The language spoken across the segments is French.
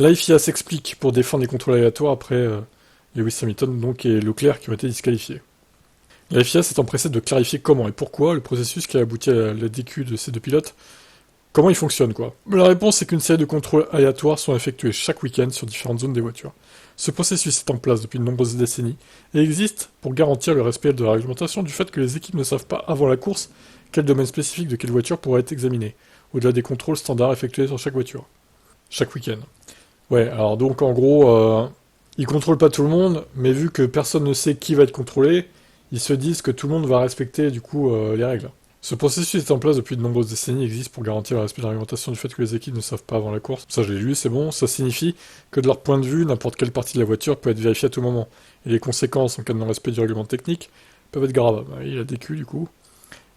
La FIA s'explique pour défendre les contrôles aléatoires après Lewis Hamilton donc, et Leclerc qui ont été disqualifiés. La FIA s'est empressée de clarifier comment et pourquoi le processus qui a abouti à la DQ de ces deux pilotes, comment il fonctionne quoi. La réponse est qu'une série de contrôles aléatoires sont effectués chaque week-end sur différentes zones des voitures. Ce processus est en place depuis de nombreuses décennies et existe pour garantir le respect de la réglementation du fait que les équipes ne savent pas avant la course quel domaine spécifique de quelle voiture pourrait être examiné, au-delà des contrôles standards effectués sur chaque voiture, chaque week-end. Ouais, alors donc en gros, ils contrôlent pas tout le monde, mais vu que personne ne sait qui va être contrôlé, ils se disent que tout le monde va respecter du coup les règles. Ce processus est en place depuis de nombreuses décennies et existe pour garantir le respect de la réglementation du fait que les équipes ne savent pas avant la course. Ça je l'ai lu, c'est bon. Ça signifie que de leur point de vue, n'importe quelle partie de la voiture peut être vérifiée à tout moment. Et les conséquences en cas de non-respect du règlement technique peuvent être graves. Bah, il a DQ du coup.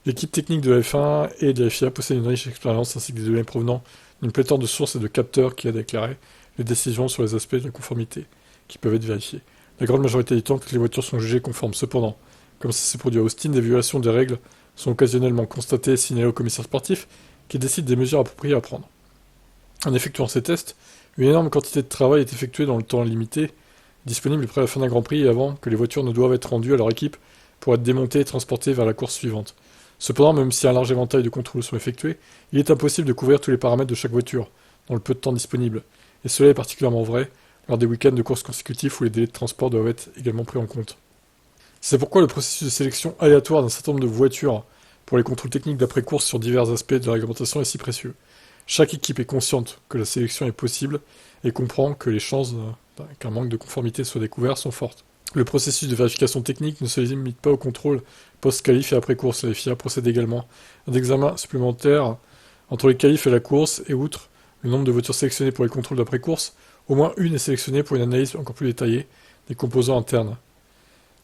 L'équipe technique de la F1 et de la FIA possède une riche expérience ainsi que des données provenant d'une pléthore de sources et de capteurs qui aident à éclairer les décisions sur les aspects de la conformité qui peuvent être vérifiés. La grande majorité du temps, toutes les voitures sont jugées conformes. Cependant, comme ça s'est produit à Austin, des violations des règles sont occasionnellement constatées et signalées au commissaire sportif qui décide des mesures appropriées à prendre. En effectuant ces tests, une énorme quantité de travail est effectuée dans le temps limité, disponible après la fin d'un Grand Prix et avant que les voitures ne doivent être rendues à leur équipe pour être démontées et transportées vers la course suivante. Cependant, même si un large éventail de contrôles sont effectués, il est impossible de couvrir tous les paramètres de chaque voiture, dans le peu de temps disponible, et cela est particulièrement vrai lors des week-ends de courses consécutifs où les délais de transport doivent être également pris en compte. C'est pourquoi le processus de sélection aléatoire d'un certain nombre de voitures pour les contrôles techniques d'après-course sur divers aspects de la réglementation est si précieux. Chaque équipe est consciente que la sélection est possible et comprend que les chances qu'un manque de conformité soit découvert sont fortes. Le processus de vérification technique ne se limite pas au contrôle post-qualif et après-course. La FIA procède également à des examens supplémentaires entre les qualifs et la course, et outre le nombre de voitures sélectionnées pour les contrôles d'après-course, au moins une est sélectionnée pour une analyse encore plus détaillée des composants internes.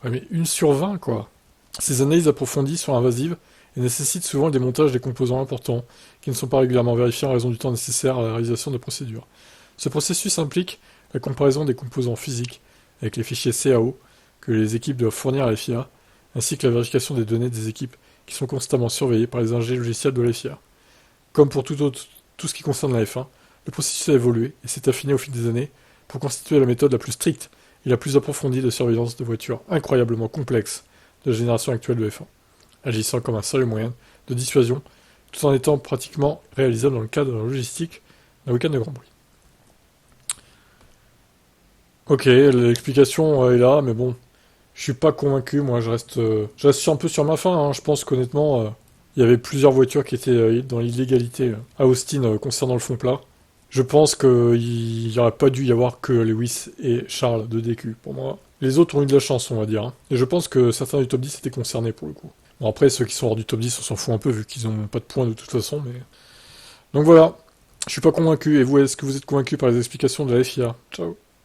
Ouais, mais 1/20, quoi. Ces analyses approfondies sont invasives et nécessitent souvent le démontage des composants importants, qui ne sont pas régulièrement vérifiés en raison du temps nécessaire à la réalisation de procédures. Ce processus implique la comparaison des composants physiques avec les fichiers CAO que les équipes doivent fournir à la FIA, ainsi que la vérification des données des équipes qui sont constamment surveillées par les ingénieurs logiciels de la FIA. Comme pour tout ce qui concerne la F1, le processus a évolué et s'est affiné au fil des années pour constituer la méthode la plus stricte et la plus approfondie de surveillance de voitures incroyablement complexes de la génération actuelle de F1, agissant comme un sérieux moyen de dissuasion tout en étant pratiquement réalisable dans le cadre de la logistique d'un week-end de Grand Prix. Ok, l'explication est là, mais bon, je suis pas convaincu, moi je reste un peu sur ma faim, hein. Je pense qu'honnêtement, il y avait plusieurs voitures qui étaient dans l'illégalité à Austin concernant le fond plat. Je pense qu'il n'y aurait pas dû y avoir que Lewis et Charles de DQ, pour moi. Les autres ont eu de la chance, on va dire, hein. Et je pense que certains du top 10 étaient concernés pour le coup. Bon, après, ceux qui sont hors du top 10, on s'en fout un peu vu qu'ils n'ont pas de points de toute façon, mais... Donc voilà, je suis pas convaincu. Et vous, est-ce que vous êtes convaincu par les explications de la FIA? Ciao.